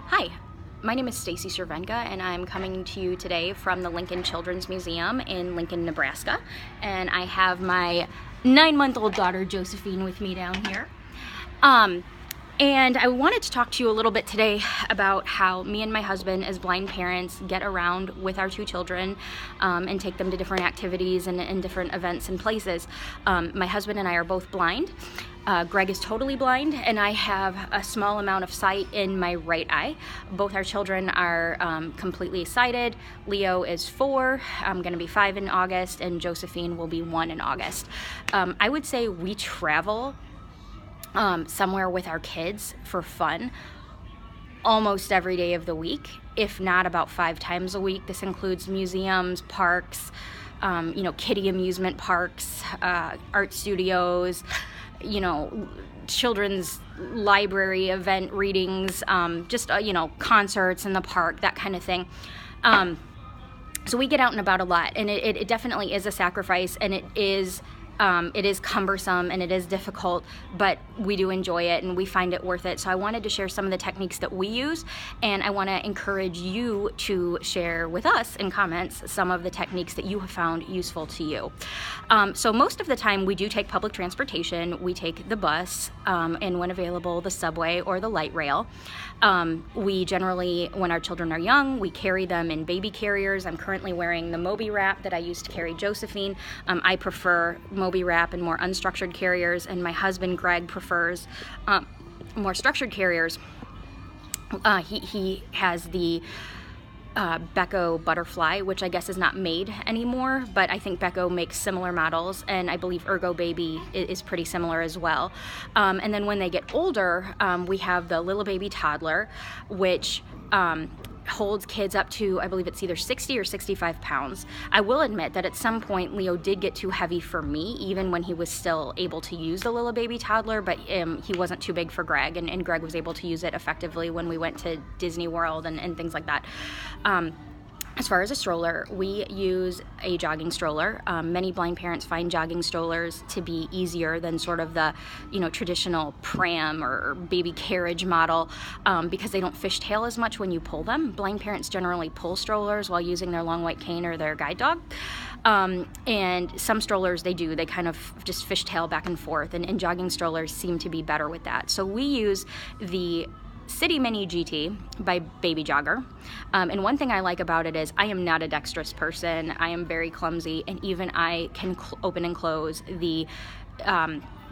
Hi, my name is Stacy Cervenka, and I'm coming to you today from the Lincoln Children's Museum in Lincoln, Nebraska. And I have my 9-month-old daughter, Josephine, with me down here. And I wanted to talk to you a little bit today about how me and my husband, as blind parents, get around with our two children and take them to different activities and different events and places. My husband and I are both blind. Greg is totally blind, and I have a small amount of sight in my right eye. Both our children are completely sighted. Leo is 4, I'm going to be 5 in August, and Josephine will be 1 in August. I would say we travel somewhere with our kids for fun almost every day of the week, if not about 5 times a week. This includes museums, parks, kiddie amusement parks, art studios, children's library event readings, concerts in the park, that kind of thing. So we get out and about a lot, and it definitely is a sacrifice, and it is cumbersome and it is difficult, but we do enjoy it and we find it worth it. So I wanted to share some of the techniques that we use, and I want to encourage you to share with us in comments some of the techniques that you have found useful to you. So most of the time we do take public transportation. We take the bus, and when available, the subway or the light rail. We generally, when our children are young, we carry them in baby carriers. I'm currently wearing the Moby wrap that I used to carry Josephine. I prefer Moby wrap and more unstructured carriers, and my husband Greg prefers more structured carriers. He has the Beko Butterfly, which I guess is not made anymore, but I think Beko makes similar models, and I believe Ergo Baby is pretty similar as well. And then when they get older, we have the Little Baby Toddler, which holds kids up to, I believe it's either 60 or 65 pounds. I will admit that at some point Leo did get too heavy for me, even when he was still able to use the Little Baby Toddler, but he wasn't too big for Greg, and Greg was able to use it effectively when we went to Disney World and things like that. As far as a stroller, we use a jogging stroller. Many blind parents find jogging strollers to be easier than sort of the, traditional pram or baby carriage model because they don't fishtail as much when you pull them. Blind parents generally pull strollers while using their long white cane or their guide dog. And some strollers, they kind of just fishtail back and forth, and jogging strollers seem to be better with that. So we use the City Mini GT by Baby Jogger. And one thing I like about it is I am not a dexterous person. I am very clumsy, and even I can open and close the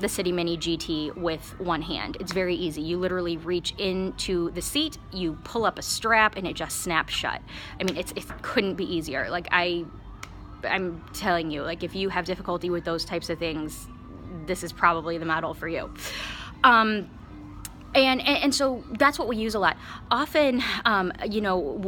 City Mini GT with one hand. It's very easy. You literally reach into the seat, you pull up a strap, and it just snaps shut. I mean, it couldn't be easier. Like I'm telling you, like if you have difficulty with those types of things, this is probably the model for you. And so that's what we use a lot. Often,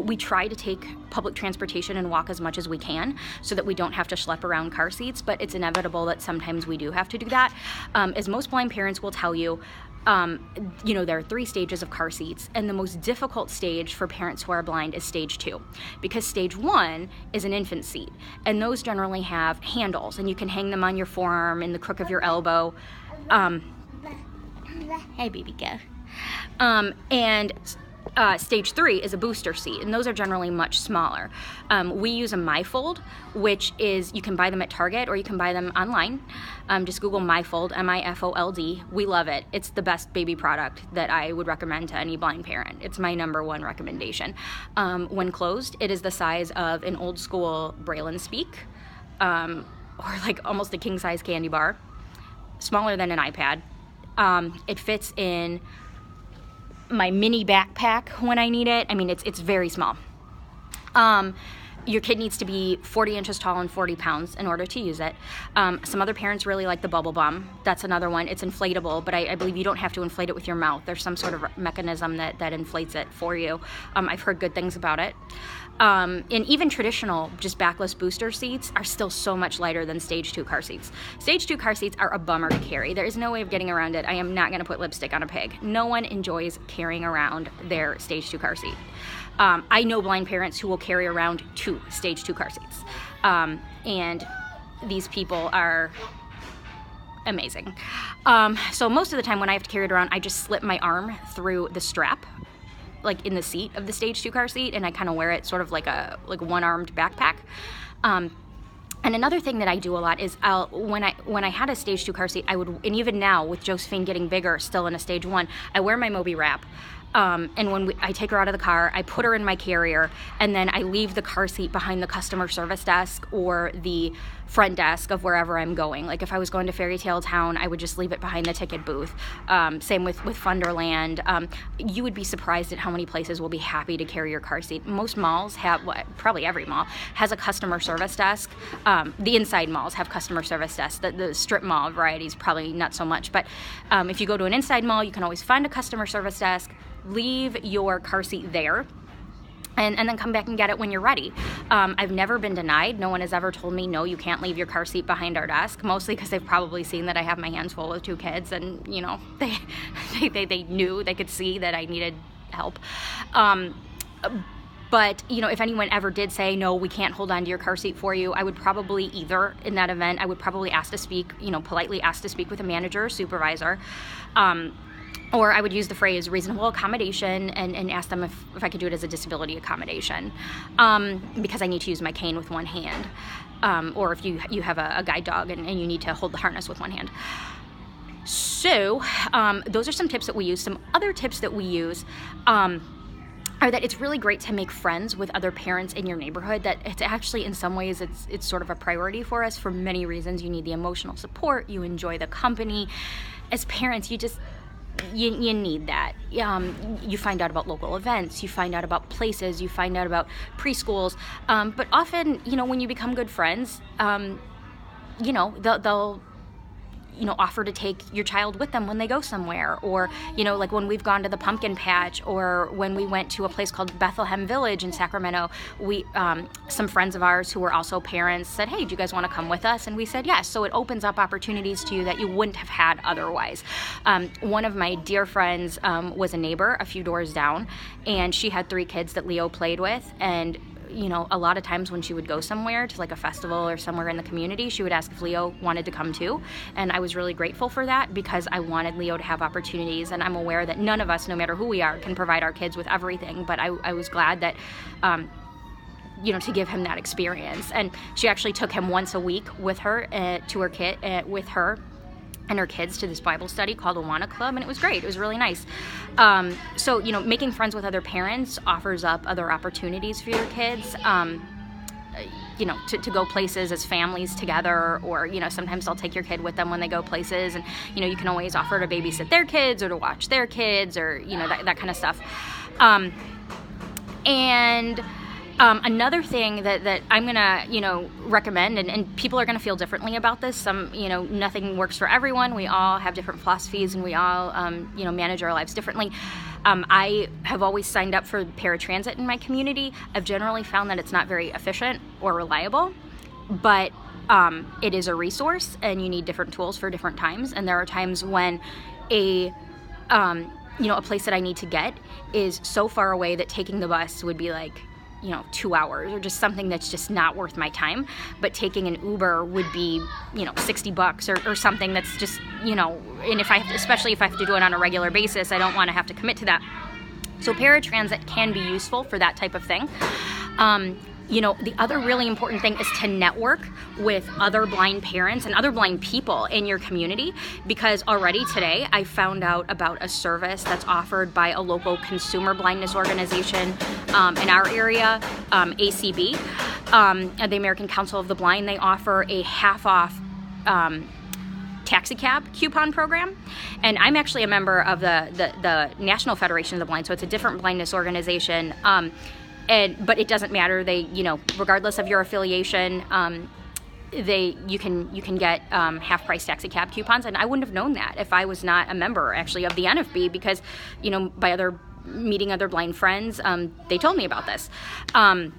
we try to take public transportation and walk as much as we can so that we don't have to schlep around car seats, but it's inevitable that sometimes we do have to do that. As most blind parents will tell you, there are 3 stages of car seats, and the most difficult stage for parents who are blind is stage 2, because stage 1 is an infant seat, and those generally have handles, and you can hang them on your forearm, in the crook of your elbow. Hey, baby girl. And stage 3 is a booster seat, and those are generally much smaller. We use a MyFold, which is, you can buy them at Target or you can buy them online. Just Google MyFold, MIFOLD. We love it. It's the best baby product that I would recommend to any blind parent. It's my #1 recommendation. When closed, it is the size of an old school Braille and Speak, or like almost a king-size candy bar, smaller than an iPad. It fits in my mini backpack when I need it. I mean, it's very small. Your kid needs to be 40 inches tall and 40 pounds in order to use it. Some other parents really like the Bubble Bum. That's another one. It's inflatable, but I believe you don't have to inflate it with your mouth. There's some sort of mechanism that inflates it for you. I've heard good things about it. And even traditional, just backless booster seats are still so much lighter than stage 2 car seats. Stage 2 car seats are a bummer to carry. There is no way of getting around it. I am not going to put lipstick on a pig. No one enjoys carrying around their stage 2 car seat. I know blind parents who will carry around 2 stage 2 car seats. And these people are amazing. So most of the time when I have to carry it around, I just slip my arm through the strap like in the seat of the stage 2 car seat, and I kind of wear it sort of like a one-armed backpack. And another thing that I do a lot is when I had a stage 2 car seat, I would, and even now with Josephine getting bigger, still in a stage 1, I wear my Moby wrap. And when I take her out of the car, I put her in my carrier, and then I leave the car seat behind the customer service desk or the front desk of wherever I'm going. Like if I was going to Fairy Tale Town, I would just leave it behind the ticket booth. Same with Funderland. You would be surprised at how many places will be happy to carry your car seat. Most malls have, probably every mall, has a customer service desk. The inside malls have customer service desks. The strip mall varieties probably not so much. But if you go to an inside mall, you can always find a customer service desk, leave your car seat there, and then come back and get it when you're ready. I've never been denied. No one has ever told me, no, you can't leave your car seat behind our desk, mostly because they've probably seen that I have my hands full with 2 kids, and they knew, they could see that I needed help. But, if anyone ever did say, no, we can't hold on to your car seat for you, I would probably either, in that event, I would probably ask to speak, politely ask to speak with a manager or supervisor. Or I would use the phrase reasonable accommodation and ask them if I could do it as a disability accommodation, because I need to use my cane with one hand. Or if you have a guide dog and you need to hold the harness with one hand. So those are some tips that we use. Some other tips that we use are that it's really great to make friends with other parents in your neighborhood. That it's actually, in some ways, it's sort of a priority for us for many reasons. You need the emotional support. You enjoy the company. As parents, you need that. You find out about local events, you find out about places, you find out about preschools. But often, when you become good friends, they'll offer to take your child with them when they go somewhere. Or, like when we've gone to the pumpkin patch, or when we went to a place called Bethlehem Village in Sacramento, some friends of ours who were also parents said, hey, do you guys want to come with us? And we said yes. So it opens up opportunities to you that you wouldn't have had otherwise. One of my dear friends was a neighbor a few doors down, and she had 3 kids that Leo played with, and a lot of times when she would go somewhere to like a festival or somewhere in the community, she would ask if Leo wanted to come too. And I was really grateful for that, because I wanted Leo to have opportunities. And I'm aware that none of us, no matter who we are, can provide our kids with everything. But I was glad that, to give him that experience. And she actually took him once a week with her to her kid, with her and her kids, to this Bible study called Awana Club, and it was great. It was really nice. So, making friends with other parents offers up other opportunities for your kids, to go places as families together, or, sometimes they'll take your kid with them when they go places, and, you can always offer to babysit their kids or to watch their kids, or, that kind of stuff. Another thing that I'm going to, recommend, and people are going to feel differently about this. Some, nothing works for everyone. We all have different philosophies, and we all, manage our lives differently. I have always signed up for paratransit in my community. I've generally found that it's not very efficient or reliable, but it is a resource, and you need different tools for different times. And there are times when a place that I need to get is so far away that taking the bus would be like, 2 hours, or just something that's just not worth my time. But taking an Uber would be, $60 or something that's just, and especially if I have to do it on a regular basis, I don't want to have to commit to that. So paratransit can be useful for that type of thing. The other really important thing is to network with other blind parents and other blind people in your community, because already today I found out about a service that's offered by a local consumer blindness organization in our area, ACB, the American Council of the Blind. They offer a half-off taxi cab coupon program, and I'm actually a member of the National Federation of the Blind, so it's a different blindness organization. But it doesn't matter. They, regardless of your affiliation, you can get half-price taxi cab coupons. And I wouldn't have known that if I was not a member, actually, of the NFB, because, by meeting other blind friends, they told me about this. By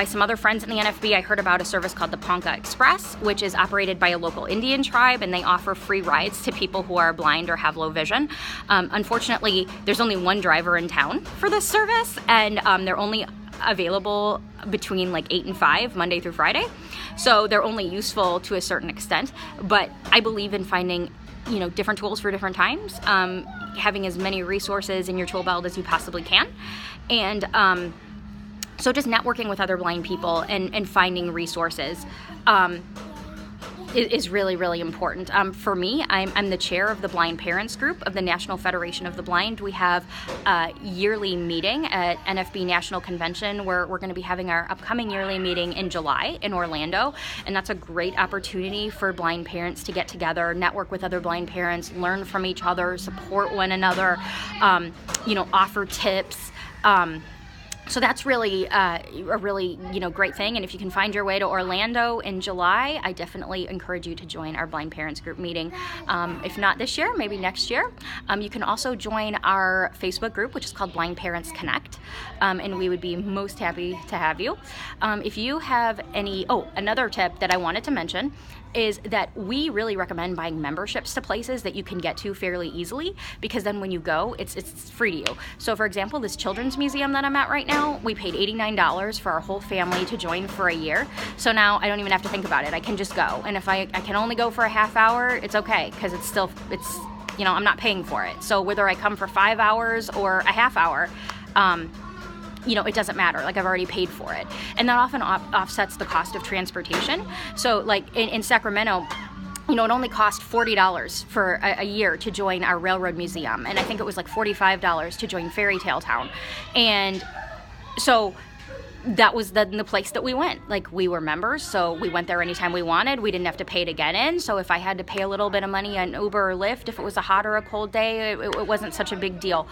some other friends in the NFB, I heard about a service called the Ponca Express, which is operated by a local Indian tribe, and they offer free rides to people who are blind or have low vision. Unfortunately, there's only one driver in town for this service, and they're only available between like 8 and 5, Monday through Friday. So they're only useful to a certain extent, but I believe in finding different tools for different times, having as many resources in your tool belt as you possibly can, and so just networking with other blind people and finding resources is really, really important. For me, I'm the chair of the Blind Parents Group of the National Federation of the Blind. We have a yearly meeting at NFB National Convention where we're going to be having our upcoming yearly meeting in July in Orlando, and that's a great opportunity for blind parents to get together, network with other blind parents, learn from each other, support one another, offer tips. So that's really a really great thing, and if you can find your way to Orlando in July, I definitely encourage you to join our Blind Parents Group meeting. If not this year, maybe next year. You can also join our Facebook group, which is called Blind Parents Connect, and we would be most happy to have you. If you have another tip that I wanted to mention is that we really recommend buying memberships to places that you can get to fairly easily, because then when you go, it's free to you. So for example, this children's museum that I'm at right now, we paid $89 for our whole family to join for a year. So now I don't even have to think about it. I can just go. And if I can only go for a half hour, it's okay, because it's I'm not paying for it. So whether I come for 5 hours or a half hour, it doesn't matter. Like, I've already paid for it. And that often offsets the cost of transportation. So like in Sacramento, it only cost $40 for a year to join our Railroad Museum. And I think it was like $45 to join Fairy Tale Town. And so that was the place that we went. Like, we were members, so we went there anytime we wanted. We didn't have to pay to get in. So if I had to pay a little bit of money on Uber or Lyft, if it was a hot or a cold day, it wasn't such a big deal.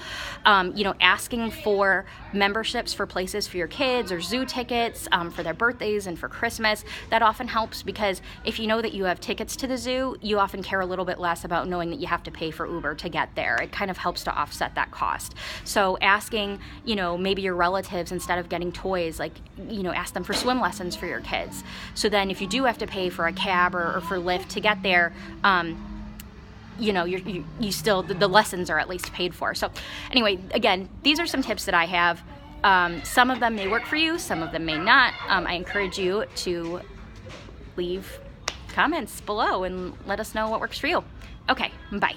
Asking for memberships for places for your kids or zoo tickets for their birthdays and for Christmas, that often helps, because if you know that you have tickets to the zoo, you often care a little bit less about knowing that you have to pay for Uber to get there. It kind of helps to offset that cost. So asking, maybe your relatives, instead of getting toys, ask them for swim lessons for your kids. So then if you do have to pay for a cab or for Lyft to get there, you still, the lessons are at least paid for. So anyway, again, these are some tips that I have. Some of them may work for you, some of them may not. I encourage you to leave comments below and let us know what works for you. Okay, bye.